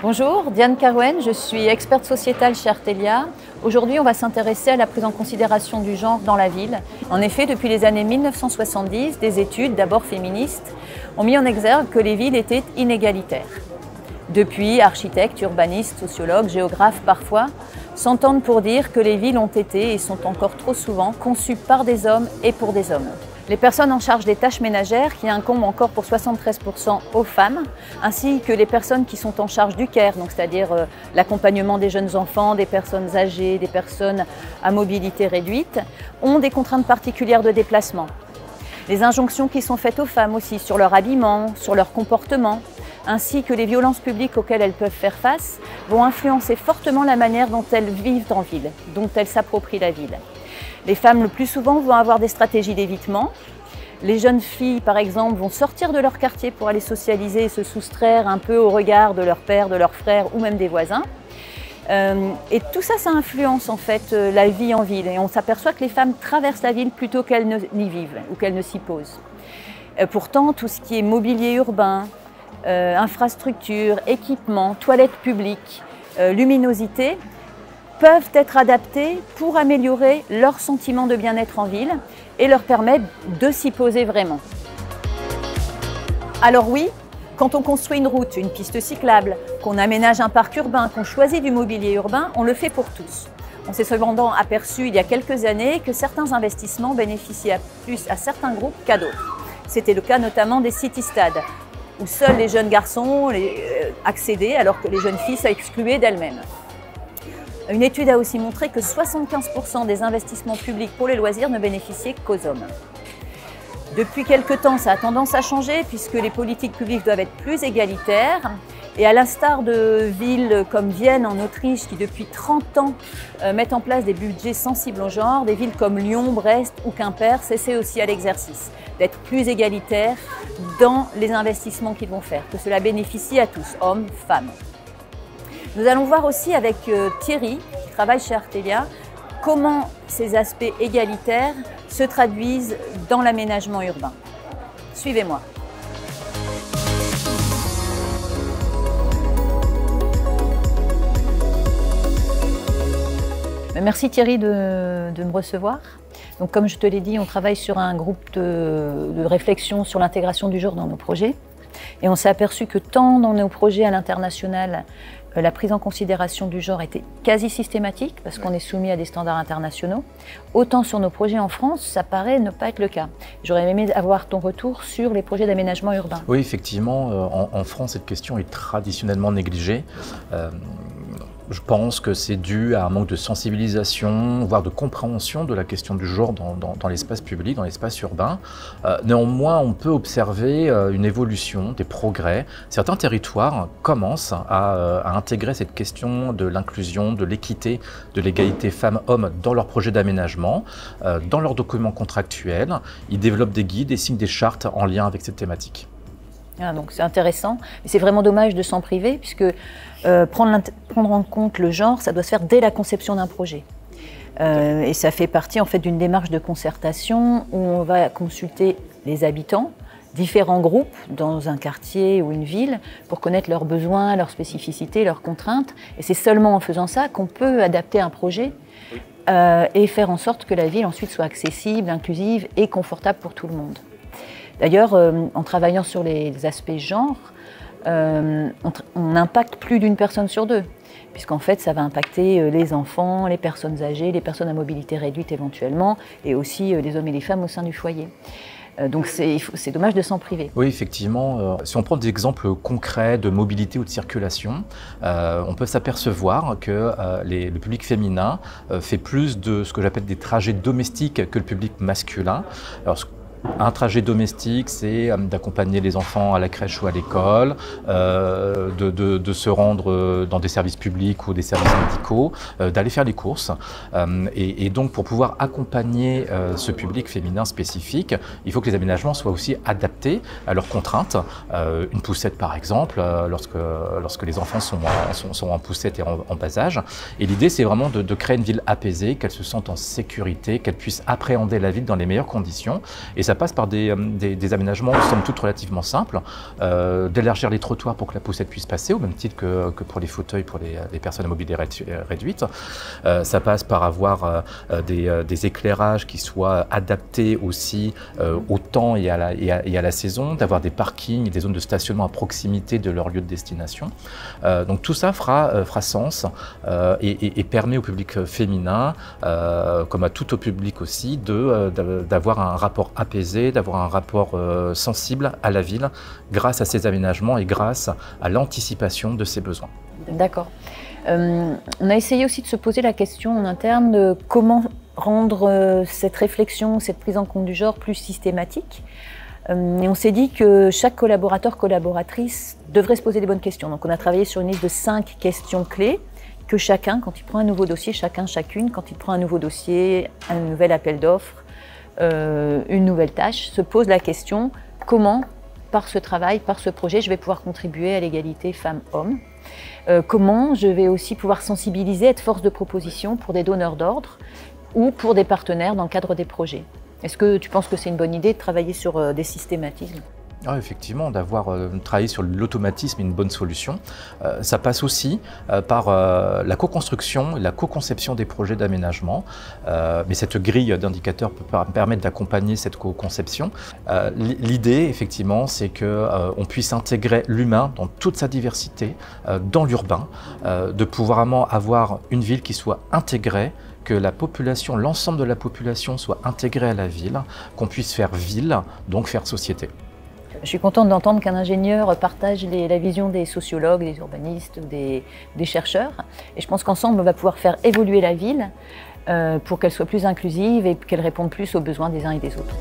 Bonjour, Diane Carouenne, je suis experte sociétale chez Artelia. Aujourd'hui, on va s'intéresser à la prise en considération du genre dans la ville. En effet, depuis les années 1970, des études, d'abord féministes, ont mis en exergue que les villes étaient inégalitaires. Depuis, architectes, urbanistes, sociologues, géographes parfois, s'entendent pour dire que les villes ont été et sont encore trop souvent conçues par des hommes et pour des hommes. Les personnes en charge des tâches ménagères, qui incombent encore pour 73% aux femmes, ainsi que les personnes qui sont en charge du care, c'est-à-dire l'accompagnement des jeunes enfants, des personnes âgées, des personnes à mobilité réduite, ont des contraintes particulières de déplacement. Les injonctions qui sont faites aux femmes aussi sur leur habillement, sur leur comportement, ainsi que les violences publiques auxquelles elles peuvent faire face, vont influencer fortement la manière dont elles vivent en ville, dont elles s'approprient la ville. Les femmes, le plus souvent, vont avoir des stratégies d'évitement. Les jeunes filles, par exemple, vont sortir de leur quartier pour aller socialiser et se soustraire un peu au regard de leur père, de leurs frères ou même des voisins. Et tout ça, ça influence en fait la vie en ville. Et on s'aperçoit que les femmes traversent la ville plutôt qu'elles n'y vivent ou qu'elles ne s'y posent. Pourtant, tout ce qui est mobilier urbain, infrastructures, équipements, toilettes publiques, luminosité, peuvent être adaptés pour améliorer leur sentiment de bien-être en ville et leur permettre de s'y poser vraiment. Alors oui, quand on construit une route, une piste cyclable, qu'on aménage un parc urbain, qu'on choisit du mobilier urbain, on le fait pour tous. On s'est cependant aperçu il y a quelques années que certains investissements bénéficiaient plus à certains groupes qu'à d'autres. C'était le cas notamment des city-stades, où seuls les jeunes garçons accédaient alors que les jeunes filles s'excluaient d'elles-mêmes. Une étude a aussi montré que 75% des investissements publics pour les loisirs ne bénéficiaient qu'aux hommes. Depuis quelque temps, ça a tendance à changer puisque les politiques publiques doivent être plus égalitaires. Et à l'instar de villes comme Vienne en Autriche qui depuis 30 ans mettent en place des budgets sensibles au genre, des villes comme Lyon, Brest ou Quimper s'essaient aussi à l'exercice d'être plus égalitaires dans les investissements qu'ils vont faire, que cela bénéficie à tous, hommes, femmes. Nous allons voir aussi avec Thierry, qui travaille chez Artelia, comment ces aspects égalitaires se traduisent dans l'aménagement urbain. Suivez-moi. Merci Thierry de me recevoir. Donc, comme je te l'ai dit, on travaille sur un groupe de réflexion sur l'intégration du genre dans nos projets. Et on s'est aperçu que tant dans nos projets à l'international, la prise en considération du genre était quasi systématique parce qu'on est soumis à des standards internationaux. Autant sur nos projets en France, ça paraît ne pas être le cas. J'aurais aimé avoir ton retour sur les projets d'aménagement urbain. Oui, effectivement, en France, cette question est traditionnellement négligée. Je pense que c'est dû à un manque de sensibilisation, voire de compréhension de la question du genre dans l'espace public, dans l'espace urbain. Néanmoins, on peut observer une évolution, des progrès. Certains territoires commencent à intégrer cette question de l'inclusion, de l'équité, de l'égalité femmes-hommes dans leurs projets d'aménagement, dans leurs documents contractuels. Ils développent des guides et signent des chartes en lien avec cette thématique. Ah, donc c'est intéressant, mais c'est vraiment dommage de s'en priver puisque prendre en compte le genre, ça doit se faire dès la conception d'un projet. Et ça fait partie en fait d'une démarche de concertation où on va consulter les habitants, différents groupes dans un quartier ou une ville pour connaître leurs besoins, leurs spécificités, leurs contraintes. Et c'est seulement en faisant ça qu'on peut adapter un projet et faire en sorte que la ville ensuite soit accessible, inclusive et confortable pour tout le monde. D'ailleurs, en travaillant sur les aspects genre, on impacte plus d'une personne sur deux, puisqu'en fait, ça va impacter les enfants, les personnes âgées, les personnes à mobilité réduite éventuellement, et aussi les hommes et les femmes au sein du foyer. Donc c'est dommage de s'en priver. Oui, effectivement. Si on prend des exemples concrets de mobilité ou de circulation, on peut s'apercevoir que le public féminin fait plus de ce que j'appelle des trajets domestiques que le public masculin. Alors, un trajet domestique, c'est d'accompagner les enfants à la crèche ou à l'école, de se rendre dans des services publics ou des services médicaux, d'aller faire les courses. Et donc, pour pouvoir accompagner ce public féminin spécifique, il faut que les aménagements soient aussi adaptés à leurs contraintes. Une poussette, par exemple, lorsque les enfants sont en poussette et en bas âge. Et l'idée, c'est vraiment de créer une ville apaisée, qu'elles se sentent en sécurité, qu'elles puissent appréhender la ville dans les meilleures conditions. Et ça passe par des aménagements, somme toute, relativement simples, d'élargir les trottoirs pour que la poussette puisse passer, au même titre que pour les fauteuils, pour les personnes à mobilité réduite. Ça passe par avoir des éclairages qui soient adaptés aussi au temps et à la saison, d'avoir des parkings et des zones de stationnement à proximité de leur lieu de destination. Donc tout ça fera sens et permet au public féminin, comme à tout au public aussi, d'avoir un rapport apaisé, d'avoir un rapport sensible à la ville grâce à ces aménagements et grâce à l'anticipation de ses besoins. D'accord. On a essayé aussi de se poser la question en interne de comment rendre cette réflexion, cette prise en compte du genre plus systématique. Et on s'est dit que chaque collaborateur, collaboratrice devrait se poser des bonnes questions. Donc on a travaillé sur une liste de 5 questions clés que chacun, quand il prend un nouveau dossier, chacune, quand il prend un nouveau dossier, un nouvel appel d'offres, une nouvelle tâche, se pose la question comment, par ce travail, par ce projet, je vais pouvoir contribuer à l'égalité femmes-hommes. Comment je vais aussi pouvoir sensibiliser, être force de proposition pour des donneurs d'ordre ou pour des partenaires dans le cadre des projets. Est-ce que tu penses que c'est une bonne idée de travailler sur des systématismes ? Ah, effectivement, d'avoir travaillé sur l'automatisme est une bonne solution. Ça passe aussi par la co-construction et la co-conception des projets d'aménagement. Mais cette grille d'indicateurs peut permettre d'accompagner cette co-conception. L'idée, effectivement, c'est qu'on puisse intégrer l'humain dans toute sa diversité dans l'urbain, de pouvoir vraiment avoir une ville qui soit intégrée, que la population, l'ensemble de la population soit intégrée à la ville, qu'on puisse faire ville, donc faire société. Je suis contente d'entendre qu'un ingénieur partage la vision des sociologues, des urbanistes, des chercheurs. Et je pense qu'ensemble, on va pouvoir faire évoluer la ville pour qu'elle soit plus inclusive et qu'elle réponde plus aux besoins des uns et des autres.